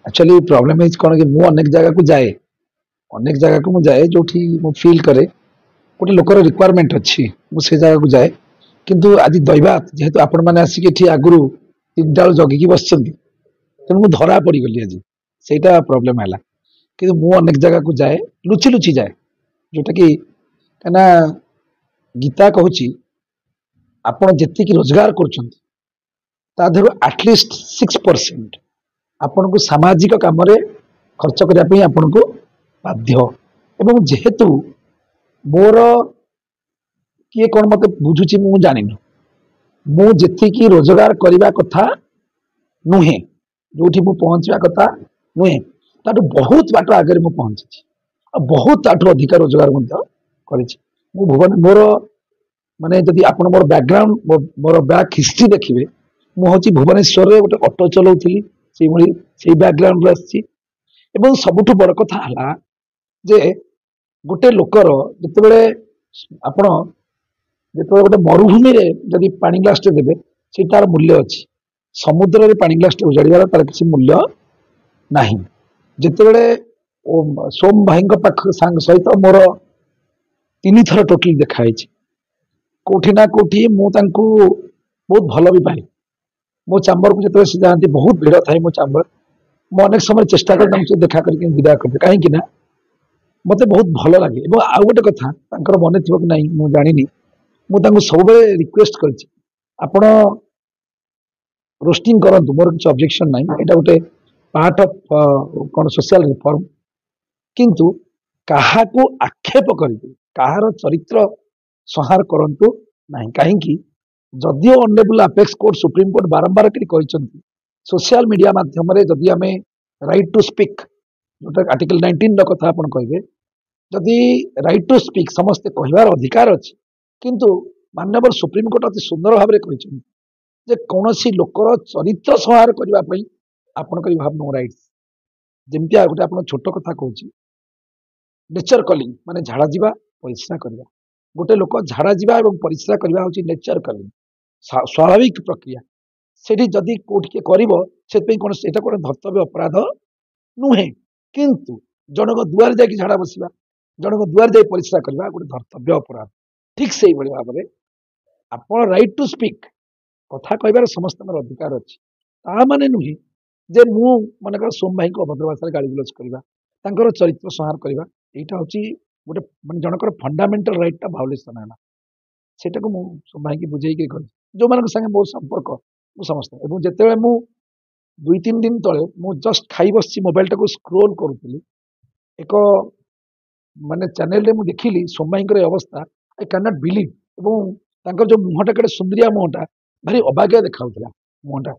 Actually problem is कौन कि मु अनेक जगह को जाए जो मु फील करे गोटे लोकर रिक्वायरमेंट अच्छी मुझे जगह को जाए किंतु आज दैवात जेहेतु आपण मैंने आसिक एठी आगुरु 3टा जगिकी बसचंती तेणु मु धरा पड़गली आज सेटा प्रोब्लेम है कि मु अनेक जगह को जाए लुचि लुचि जाए जोटा कि कहना गीता कहूँ आपण जी रोजगार कर एटलिस्ट 6% आपण को सामाजिक काम खर्च करने आपण को बाध्य एवं जेहेतु मोर किए कौन मत बुझुची मु जानी मुझी रोजगार करने कथा नुहे जो मु पहुंचा कथा नुहे ताठू बहुत बाट आगे मु पहुंची बहुत ताठू अधिक रोजगार भुवन मोर माने जदि आपण मोर बैकग्राउंड मोर बैक हिस्ट्री देखिए मुझे भुवनेश्वर रे गोटे ऑटो चलाऊली से बैकग्राउंड आसी सबुठ बड़ कथा है जे गोटे लोकर जिते आपण जिते गोटे मरुभूमि जदि पानी ग्लास देवे से तार मूल्य अच्छी समुद्र में पानी ग्लास उजाड़ार तार किसी मूल्य ना जिते सोम भाई पाख सहित मोर 3 थर टोटली देखाई कोठी ना कोठी मुझे बहुत भल भी पाए मो चैम्बर को जो जाती बहुत भिड़ थाए मो चैम्बर मु अनेक समय चेष्टा कर देखा करके विदा कर कहीं मत बहुत भल लगे आउ गोटे कथा मन थी कि नहीं मुझे जानी मुझे सब रिक्वेस्ट कर रोस्टिंग करूँ मोर किसी ऑब्जेक्शन ना यहाँ गोटे पार्ट ऑफ कौन सोशल रिफॉर्म किंतु कहा को आक्षेप करके कहार चरित्र संहार करंतु नहीं कहीं जदियो honourable apex court supreme court बारंबार सोशल मीडिया माध्यम जदि आम राइट टू स्पीक जो आर्टिकल 19 कथा आप कहे जदि राइट टू स्पीक समस्ते कहबार अधिकार अच्छी किंतु माननीय सुप्रीम कोर्ट अति सुंदर भाव में कौन सी लोकर चरित्र संहार करने आपण हैव नो राइट्स जमती गोटे आप छोट कथा कहूँ नेचर कलिंग माने झाड़ा जीवा परिश्रा करवा गोटे लोक झाड़ा जीवा और परिश्रा करवा हूँ नेचर कलिंग स्वाभाविक प्रक्रिया से जदि कौटे कर कौन से धर्तव्य अपराध नुहे किंतु जनक दुआर जाकि झाड़ा बसवा जनक दुआर जा परिश्रा करवा गोटे धर्तव्य अपराध ठीक से भाव में आप राइट टू स्पीक कथा कहबार समस्त अधिकार अच्छी ता माने नुहे जे मु मनकर सोम भाई को अभद्र भाषा गाड़ी गुलज करवा चरित्र संहार करवा यहाँ हूँ गोटे मैं जनकर फंडामेंटल राइटा भावलेसन है सेटा को सोम भाई की बुझे जो मान संगे मो संपर्क समस्त जिते मु 2-3 दिन तले मु जस्ट खाई बस मोबाइल टाक स्क्रोल करूली एक माने चैनल रे मु देखिली सोम भाई अवस्था आई कैन नॉट बिलीव जो मुहटा कड़े सुंदरिया मुहटा भारी अबाग्या देखा मुहटा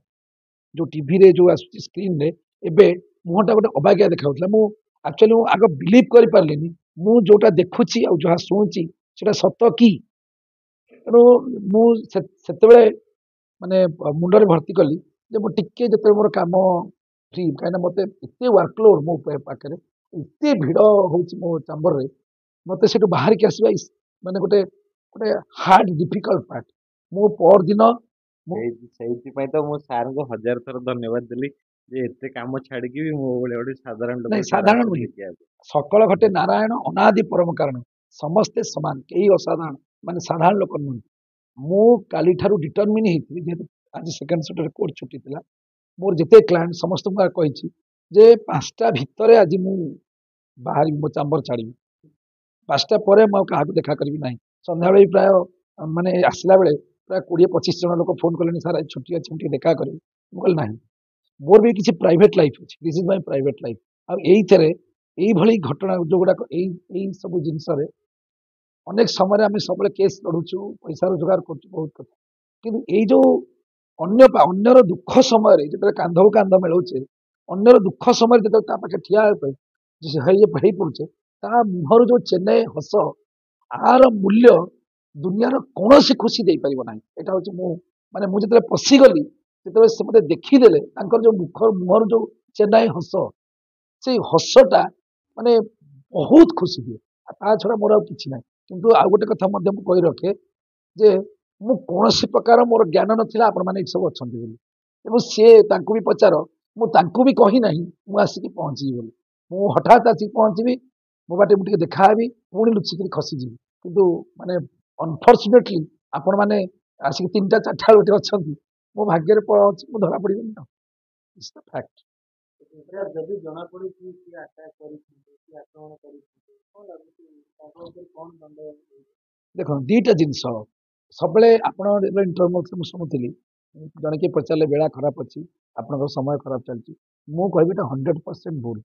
जो टीवी रे जो स्क्रीन रे एबे मुहटा गोटे अबाग्या देखा मु एक्चुअली आग बिलीव कर पार्लिनी मु जोटा देखुची आ जहाँ शुणुची सेटा सत कि तेणु मुझे माने मुंडे भर्ती कली टिके जो मोर कम फ्री कहीं मत एत वर्कलोड मो पाखे एत भिड़ हो मो चैम्बर रे मत से बाहर की आसवा माने गोटे गोटे हार्ड डिफिकल्ट पार्ट मो पर दिन तो मो सार को 1000 थर धन्यवाद देली जे एते काम छाड़ी भी मो बळे बळे साधारण लोक नहीं साधारण नहीं सकल घटे नारायण अनादि परम कारण समस्ते समान कई असाधारण माने साधारण लोक नुह मु काली ठारू डिटरमिन होती जेहेतु आज सेकेंड सैटरडे कोर्ट छुट्टी थी मोर जिते क्लाएंट समस्त कही जे 5टा भितर आज मु बाहर मो चैम्बर छाड़ी 5टा पर क्या देखा करी ना संध्या बेले प्राय माने आसला बेले प्राय 20-25 जन लोक फोन कले सार छुट्टी अच्छी देखा करी मुझे ना मोर भी किसी प्राइवेट लाइफ अच्छी this is my private life I घटना जो गुड़ाक सब जिनस अनेक समय आम सब केस लड़ुचु पैसा रोजगार कर बहुत कथा कि जो अन्यर दुख समय जो कांध कांध मिलाऊे अन्यर दुख समय जो पाखे ठिया पड़े ता मुहर जो चेन्नई हस आर मूल्य दुनियार कौन सी खुशी दे पार ना यहाँ हूँ माने मुझे पशिगली जो से मत देखीदे जो मुहर जो चेन्नई हस से हसटा माने बहुत खुशी दिए ता छड़ा मोर कि ना किंतु आउ गोटे कथा कही रखे जे मु कौन प्रकार मोर ज्ञान नाला आपण मैंने सब अच्छा सी भी पचार ମୁଁ ତାଙ୍କୁ ବି କହି ନାହିଁ ମୁଁ ଆସିକି ପହଞ୍ଚିବି ବୋଲି। ମୁଁ ହଠାତ୍ ଆସିକି ପହଞ୍ଚିବି, ମୋ ବାଟେ ମୁଁ ଟିକେ ଦେଖାହେବି, ପୁଣି ଲୁଚିକିରି ଖସିଯିବି। କିନ୍ତୁ ମାନେ ଅନଫର୍ଚୁନେଟଲି ଆପଣମାନେ ଆସିକି 3ଟା 4ଟା ବେଳେ ଗୋଟେ ଅଛନ୍ତି, ମୋ ଭାଗ୍ୟରେ ଅଛି, ମୁଁ ଧରା ପଡ଼ିବିନି ତ। It's the fact. ସାର୍ ଯଦି ଜଣାପଡ଼େ କି କିଏ ଆଟାକ୍ କରିଛନ୍ତି କି ଆକ୍ରମଣ କରିଛନ୍ତି କ'ଣ ଲାଗୁଛି ତାଙ୍କ ଉପରେ କ'ଣ ଦଣ୍ଡ ଦେଖନ୍ତୁ ଦିଟା ଜିନିଷ ସବୁବେଳେ ଆପଣ ଇଣ୍ଟରଭ୍ୟୁ ମୁଁ ଶୁଣୁଥିଲି, ଜଣେ କିଏ ପଚାରିଲେ ବେଳା ଖରାପ ଅଛି, ଆପଣଙ୍କର ସମୟ ଖରାପ ଚାଲିଛି, ମୁଁ କହିବି ଏଟା 100% ଭୁଲ।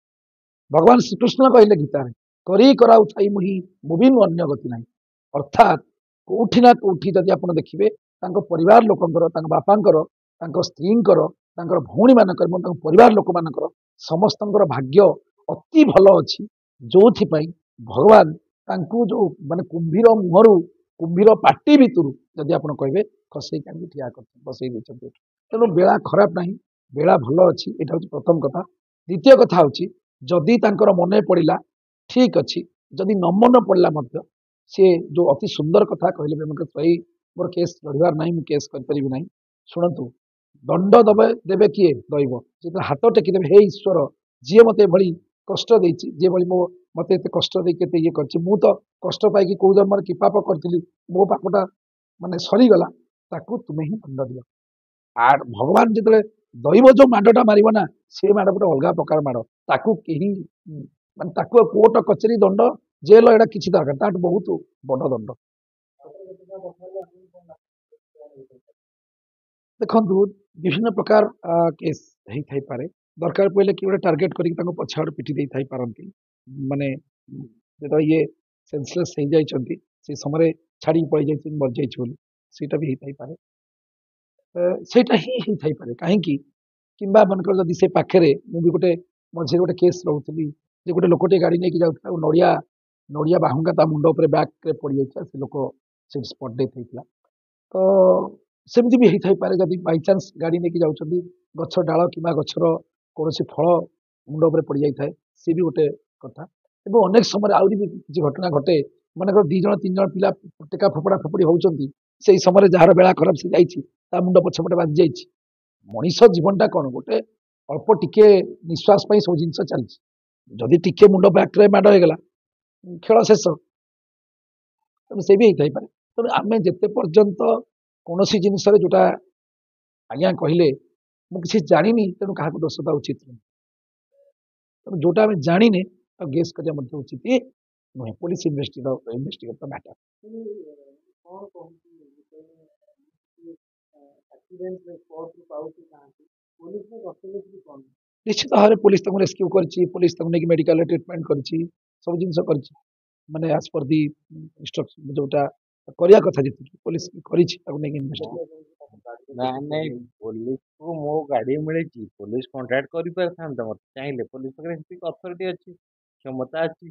ଭଗବାନ ଶ୍ରୀକୃଷ୍ଣ କହିଲେ ଗୀତାରେ, କରି କରାଉଥାଇ ମୁହିଁ ମୁବି ଅନ୍ୟ ଗତି ନାହିଁ। ଅର୍ଥାତ୍ କୋଉଠି ନା କୋଉଠି ଯଦି ଆପଣ ଦେଖିବେ ତାଙ୍କ ପରିବାର ଲୋକଙ୍କର, ତାଙ୍କ ବାପାଙ୍କର, ତାଙ୍କ ସ୍ତ୍ରୀଙ୍କର, ତାଙ୍କର ଭଉଣୀ ମାନଙ୍କର ଏବଂ ତାଙ୍କ ପରିବାର ଲୋକମାନଙ୍କର ସମସ୍ତଙ୍କର ଭାଗ୍ୟ ଅତି ଭଲ ଅଛି, ଯୋଉଥିପାଇଁ ଭଗବାନ ତାଙ୍କୁ ଯୋଉ ମାନେ କୁମ୍ଭୀର ମୁହଁରୁ, କୁମ୍ଭୀର ପାଟି ଭିତରୁ ଯଦି ଆପଣ କହିବେ ଖସେଇ କାଢିକି ଠିଆ କରିଛନ୍ତି, ବସେଇ ଦେଇଛନ୍ତି। ତେଣୁ ବେଳା ଖରାପ ନାହିଁ, ବେଳା ଭଲ ଅଛି, ଏଇଟା ହଉଛି ପ୍ରଥମ କଥା। ଦ୍ୱିତୀୟ କଥା ହଉଛି ଯଦି ତାଙ୍କର ମନେ ପଡିଲା ଠିକ ଅଛି, ଯଦି ନ ମନେ ପଡିଲା ମଧ୍ୟ ସିଏ ଯୋଉ ଅତି ସୁନ୍ଦର କଥା କହିଲେ, ଭାଇ ମୋର କେସ୍ ଲଢିବାର ନାହିଁ, ମୁଁ କେସ୍ କରିପାରିବି ନାହିଁ। ଶୁଣନ୍ତୁ, ଦଣ୍ଡ ଦେବେ କିଏ? ଦଇବ। ଯେତେବେଳେ ହାତ ଟେକିଦେବେ, ହେ ଈଶ୍ୱର, ଯିଏ ମତେ ଏଭଳି କଷ୍ଟ ଦେଇଛି, ଯେଭଳି ମତେ ଏତେ କଷ୍ଟ ଦେଇ କେତେ ଇଏ କରିଛି, ମୁଁ ତ କଷ୍ଟ ପାଇକି କୋଉ ଜନ୍ମରେ କି ପାପ କରିଥିଲି, ମୋ ପାପଟା ମାନେ ସରିଗଲା, ତାକୁ ତୁମେ ହିଁ ଦଣ୍ଡ ଦିଅ। আর ଭଗବାନ ଯେତେବେଳେ ଦୈବ ଯୋଉ ମାଡଟା ମାରିବ ନା, ସେ ମାଡ ଗୋଟେ ଅଲଗା ପ୍ରକାର ମାଡ। ତାକୁ କେହି ମାନେ ତାକୁ କୋର୍ଟ କଚେରୀ ଦଣ୍ଡ ଜେଲ ଏଇଟା କିଛି ଦରକାର, ତାଠୁ ବହୁତ ବଡ ଦଣ୍ଡ। ଦେଖନ୍ତୁ ବିଭିନ୍ନ ପ୍ରକାର କେସ୍ ହେଇଥାଇପାରେ, ଦରକାର ପଡ଼ିଲେ କିଏ ଗୋଟେ ଟାର୍ଗେଟ କରିକି ତାଙ୍କୁ ପଛ ଆଡୁ ପିଟି ଦେଇଥାଇ ପାରନ୍ତି। ମାନେ ଯେତେବେଳେ ଇଏ ସେନ୍ସଲେସ୍ ହେଇଯାଇଛନ୍ତି, ସେ ସମୟରେ ଛାଡିକି ପଳେଇ ଯାଇଛନ୍ତି ମରିଯାଇଛି ବୋଲି, ସେଇଟା ବି ହେଇଥାଇପାରେ। ସେଇଟା ହିଁ ହେଇଥାଇପାରେ। କାହିଁକି? କିମ୍ବା ମନେକର ଯଦି ସେ ପାଖରେ, ମୁଁ ବି ଗୋଟେ ମଝିରେ ଗୋଟେ କେସ୍ ରହୁଥିଲି, ଯେ ଗୋଟେ ଲୋକଟେ ଗାଡି ନେଇକି ଯାଉଥିଲା, ଆଉ ନଡିଆ ନଡିଆ ବାହୁଙ୍ଗା ତା ମୁଣ୍ଡ ଉପରେ ବ୍ୟାଗରେ ପଡିଯାଇଥିଲା, ସେ ଲୋକ ସେଠି ସ୍ପଟ୍ ଡେଥ୍ ହେଇଥିଲା। ତ ସେମିତି ବି ହେଇଥାଇପାରେ, ଯଦି ବାଇଚାନ୍ସ ଗାଡି ନେଇକି ଯାଉଛନ୍ତି, ଗଛ ଡାଳ କିମ୍ବା ଗଛର କୌଣସି ଫଳ ମୁଣ୍ଡ ଉପରେ ପଡିଯାଇଥାଏ, ସିଏ ବି ଗୋଟେ କଥା। ଏବଂ ଅନେକ ସମୟରେ ଆହୁରି ବି କିଛି ଘଟଣା ଘଟେ, ମନେକର 2 ଜଣ 3 ଜଣ ପିଲା ଟେକା ଫୋପଡା ଫୋପଡି ହଉଛନ୍ତି, ସେଇ ସମୟରେ ଯାହାର ବେଳା ଖରାପ ସେ ଯାଇଛି, ତା ମୁଣ୍ଡ ପଛପଟେ ବାଜି ଯାଇଛି। ମଣିଷ ଜୀବନଟା କଣ, ଗୋଟେ ଅଳ୍ପ ଟିକେ ନିଶ୍ୱାସ ପାଇଁ ସବୁ ଜିନିଷ ଚାଲିଛି। ଯଦି ଟିକେ ମୁଣ୍ଡ ବ୍ୟାକରେ ମାଡ ହେଇଗଲା, ଖେଳ ଶେଷ। ତେଣୁ ସେ ବି ହେଇଥାଇପାରେ। ତେଣୁ ଆମେ ଯେତେ ପର୍ଯ୍ୟନ୍ତ କୌଣସି ଜିନିଷରେ ଯୋଉଟା ଆଜ୍ଞା କହିଲେ, ମୁଁ କିଛି ଜାଣିନି ତେଣୁ କାହାକୁ ଦୋଷ ଦେବା ଉଚିତ ନୁହେଁ। ତେଣୁ ଯୋଉଟା ଆମେ ଜାଣିନେ ତାକୁ ଗେସ୍ କରିବା ମଧ୍ୟ ଉଚିତ ନୁହେଁ। Police investigate matter. କ'ଣ କହୁଛି ଆକ୍ସିଡେଣ୍ଟରେ ସ୍ପଟରୁ ପାଉଛି କାହାନ୍ତି ପୋଲିସର ଗତିବିଧି କ'ଣ? ନିଶ୍ଚିତ ଭାବରେ ପୋଲିସ ତାଙ୍କୁ ରେସ୍କ୍ୟୁ କରିଛି, ପୋଲିସ ତାଙ୍କୁ ନେଇକି ମେଡିକାଲରେ ଟ୍ରିଟମେଣ୍ଟ କରିଛି, ସବୁ ଜିନିଷ କରିଛି। ମାନେ ଆଜ ପର ଦି ଇନଷ୍ଟ୍ରକ୍ସନ ଯୋଉଟା କରିବା କଥା ଯେତିକି ପୋଲିସ କରିଛି, ତାକୁ ନେଇକି ଇନଭେଷ୍ଟିଗେଟ୍। ନାଇଁ ନାଇଁ, ପୋଲିସକୁ ମୋ ଗାଡି ମିଳିଛି, ପୋଲିସ କଣ୍ଟାକ୍ଟ କରିପାରିଥାନ୍ତା ମତେ ଚାହିଁଲେ, ପୋଲିସ ପାଖରେ ସେତିକି ଅଥରିଟି ଅଛି, କ୍ଷମତା ଅଛି।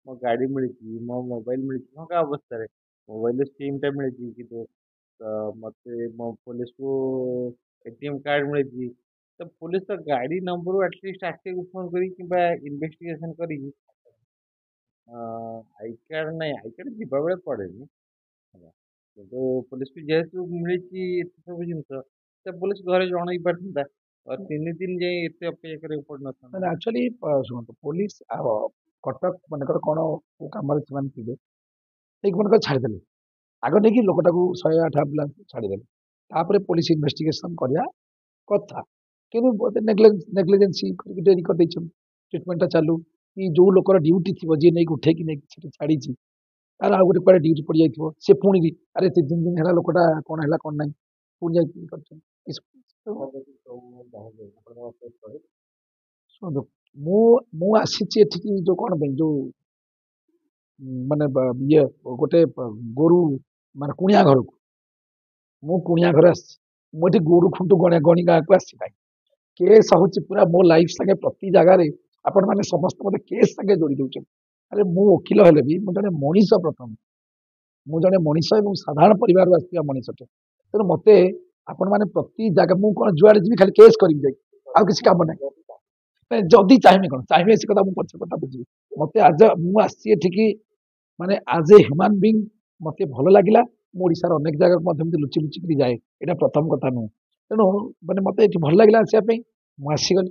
ମୋ ଗାଡି ମିଳିଛି, ମୋ ମୋବାଇଲ ମିଳିଛି ଭଙ୍ଗା ଅବସ୍ଥାରେ, ମୋବାଇଲରେ ସିମ୍ଟା ମିଳିଛି, କିନ୍ତୁ ମତେ ମୋ ପୋଲିସକୁ ଏଟିଏମ୍ କାର୍ଡ ମିଳିଛି। ତ ପୋଲିସ ତ ଗାଡି ନମ୍ବରରୁ ଆଟଲିଷ୍ଟ ଆର୍ଟିଓକୁ ଫୋନ କରିକି କିମ୍ବା ଇନଭେଷ୍ଟିଗେସନ କରିକି, ଆଇ କାର୍ଡ ନାହିଁ, ଆଇ କାର୍ଡ ଯିବା ବେଳେ ପଡେନି ହେଲା, କିନ୍ତୁ ପୋଲିସକୁ ଯେହେତୁ ମିଳିଛି ଏତେ ସବୁ ଜିନିଷ, ସେ ପୋଲିସ ଘରେ ଜଣେଇ ପାରିଥାନ୍ତା, ଆଉ 3 ଦିନ ଯାଇ ଏତେ ଅପେକ୍ଷା କରିବାକୁ ପଡିନଥାନ୍ତା। ମାନେ ଆକ୍ଚୁଆଲି ଶୁଣନ୍ତୁ, ପୋଲିସ କଟକ ମନେକର କ'ଣ କୋଉ କାମରେ ସେମାନେ ଥିବେ, ନେଇକି ମନେକର ଛାଡ଼ିଦେଲେ, ଆଗ ନେଇକି ଲୋକଟାକୁ 108 ଆମ୍ବୁଲାନ୍ସ ଛାଡ଼ିଦେଲେ, ତାପରେ ପୋଲିସ ଇନଭେଷ୍ଟିଗେସନ କରିବା କଥା। କିନ୍ତୁ ନେଗ୍ଲିଜେନ୍ସି କରିକି ଡେରି କରିଦେଇଛନ୍ତି, ଟ୍ରିଟମେଣ୍ଟଟା ଚାଲୁ, କି ଯୋଉ ଲୋକର ଡ୍ୟୁଟି ଥିବ, ଯିଏ ନେଇକି ଉଠେଇକି ନେଇକି ସେଠି ଛାଡ଼ିଛି, ତାର ଆଉ ଗୋଟେ କୁଆଡେ ଡ୍ୟୁଟି ପଡିଯାଇଥିବ, ସେ ପୁଣି ଆରେ 3 ଦିନ ହେଲା ଲୋକଟା କ'ଣ ହେଲା କ'ଣ ନାହିଁ, ପୁଣି ଯାଇକି କରିଛନ୍ତି। ଶୁଣନ୍ତୁ, ମୁଁ ମୁଁ ଆସିଛି ଏଠିକି ଯୋଉ କ'ଣ ପାଇଁ, ଯୋଉ ମାନେ ଇଏ ଗୋଟେ ଗୋରୁ ମାନେ କୁଣିଆ ଘରକୁ, ମୁଁ କୁଣିଆ ଘରେ ଆସିଛି, ମୁଁ ଏଠି ଗୋରୁ ଖୁଣ୍ଟୁ ଗଣି ଗାଁକୁ ଆସିଛି ନାହିଁ। କେସ୍ ହଉଛି ପୁରା ମୋ ଲାଇଫ ସାଙ୍ଗେ ପ୍ରତି ଜାଗାରେ ଆପଣ ମାନେ ସମସ୍ତେ ମତେ କେସ୍ ସାଙ୍ଗେ ଯୋଡି ଦଉଛନ୍ତି। ଆରେ ମୁଁ ଓକିଲ ହେଲେ ବି ମୁଁ ଜଣେ ମଣିଷ, ପ୍ରଥମ ମୁଁ ଜଣେ ମଣିଷ ଏବଂ ସାଧାରଣ ପରିବାରରୁ ଆସିଥିବା ମଣିଷଟେ। ତେଣୁ ମତେ ଆପଣ ମାନେ ପ୍ରତି ଜାଗା, ମୁଁ କ'ଣ ଯୁଆଡେ ଯିବି ଖାଲି କେସ୍ କରିବି ଯାଇ, ଆଉ କିଛି କାମ ନାହିଁ। ଯଦି ଚାହିଁବେ, କ'ଣ ଚାହିଁବେ ସେ କଥା ମୁଁ ପଛ କଥା ବୁଝିବି। ମତେ ମୁଁ ଆସିଛି ଏଠିକି ମାନେ ଆଜ ଏ ହ୍ୟୁମାନ ବିଙ୍ଗ, ମତେ ଭଲ ଲାଗିଲା। ମୁଁ ଓଡିଶାର ଅନେକ ଜାଗାକୁ ମଧ୍ୟ ଏମିତି ଲୁଚି ଲୁଚିକିରି ଯାଏ, ଏଇଟା ପ୍ରଥମ କଥା ନୁହଁ। ତେଣୁ ମାନେ ମତେ ଏଠି ଭଲ ଲାଗିଲା ଆସିବା ପାଇଁ, ମୁଁ ଆସିଗଲି।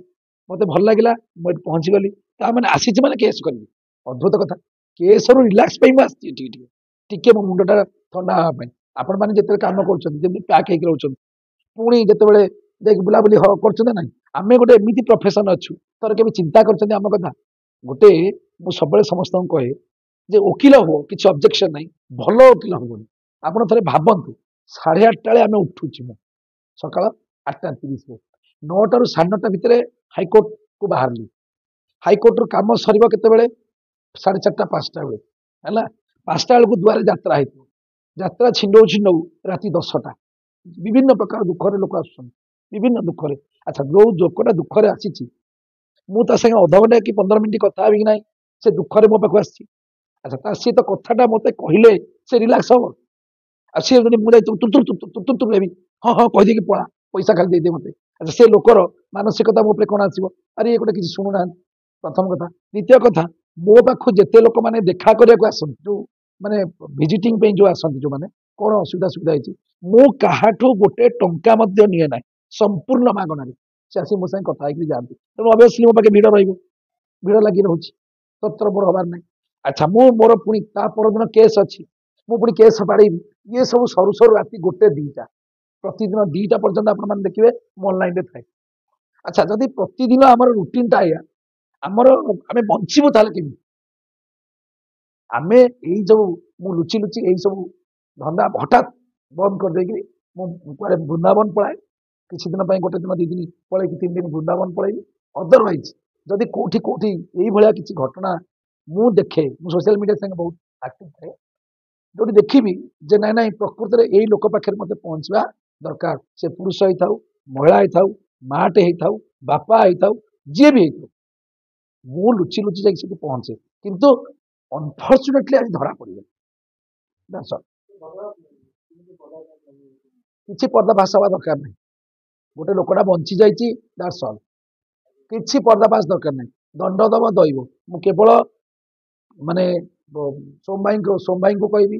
मते भल लागिला मैं पहुंची गली मैंने आसी मैंने केस करी अद्भुत कथा केस रु रिलैक्स पे आसी टिके मो मुंडटा ठंडा हाँ आपण मैंने जिते काम कर पैक होकर रोच पुणी जिते देख बुलाबुली कर ना आम गोटे एमती प्रोफेसन अच्छु तर के चिंता कर आम कथा गोटे मु सब समस्त कहे जे वकिल हो किसी ऑब्जेक्शन नहीं भल वकिल हम आप थे भावतु 8:30 बेले आम उठुची सकाल 8:30 9टा ରୁ 9:30 भितर हाइकोर्ट को बाहरली हाइकोर्ट रू काम सर के 4:30 5टा बेले है 5टा बेलू दुआरे यात्रा यात्रा छिंडौ छिंडौ राति 10टा विभिन्न प्रकार दुखरे लोक आसुन विभिन्न दुखरे अच्छा जो लोकटा दुखरे आसी मुझे संगे अध घंटा कि 15 मिनिट कथा कि ना से दुखरे मो पाक आसी अच्छा सी तो कथाटा मत कहले से रिलैक्स हम सी मुझे तुर हेबी हाँ हाँ कहीदे पड़ा पैसा खाली दे मत अच्छा से लोकर मानसिकता मो कौन आसो अरे ये गोटे किसी शुणुना प्रथम कथा द्वितीय कथा मो पाख जिते लोक मैंने देखा करने आस जो माने विजिटिंग पे जो आसती जो मैंने कौन असुविधा सुविधा होती मु काहाठू गोटे टंका निए ना संपूर्ण मागणार से आसी मो संगे कथा जाती तेणु अभियसली मो पाखे भिड़ भिड़ लगी रोचे तत्र मोर हबार ना अच्छा मु मोर पुणी परदिन केस अच्छी मु पुणी केस पाड़ी ये सब सरू सरू राति 1-2टा प्रतिदिन 2टा पर्यटन आप देखिए ऑनलाइन थाए अच्छा जदि प्रतिदिन आम रुटीन टा या आमर आम बचबू ताले आमे यही जो मु लुचि लुचि यही सब धंदा हठात बंद कर देगी मुझे वृंदावन पलाए किसी दिन गोटे दिन 2 दिन पलैकि 3 दिन वृंदावन पलैबी अदरवाइज जदि कौटी कौटी यही भाया किसी घटना मु देखे मु सोशल मीडिया संगे बहुत एक्टिव थाए जो देखी जे ना ना प्रकृत में यही लोक पाखे मत पहुँचवा दरकार से पुरुष होता महिला होता माटे होता बापा होता जी भी होता मु लुचि लुचि जाकि पहुँचे किंतु अनफर्चुनेटली आज धरा पड़े किसी पर्दाफाश हवा दरकार नहीं गोटे लोकटा बंची जाइए दैट्स ऑल किसी पर्दाफाश दरकार नहीं दंड दब दैव मु केवल माने सोम भाई को कहबी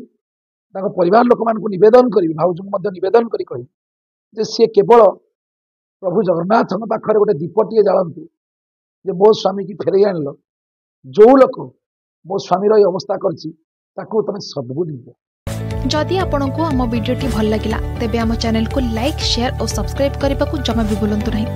परिवार लोक मान नवेदन करी भाउज को नवेदन करी कही सी केवल प्रभु जगन्नाथ पाखे गोटे दीपटीए जालतु जे मो स्वामी की फेरई आन जो लोक मो स्वामी अवस्था करछि ताकू तमे सद्बुद्धि दियो। जदि आपंक आम भिडी भल लगा तेब आम चैनल को लाइक शेयर और सब्सक्राइब करने को जमा भी भूलु नहीं।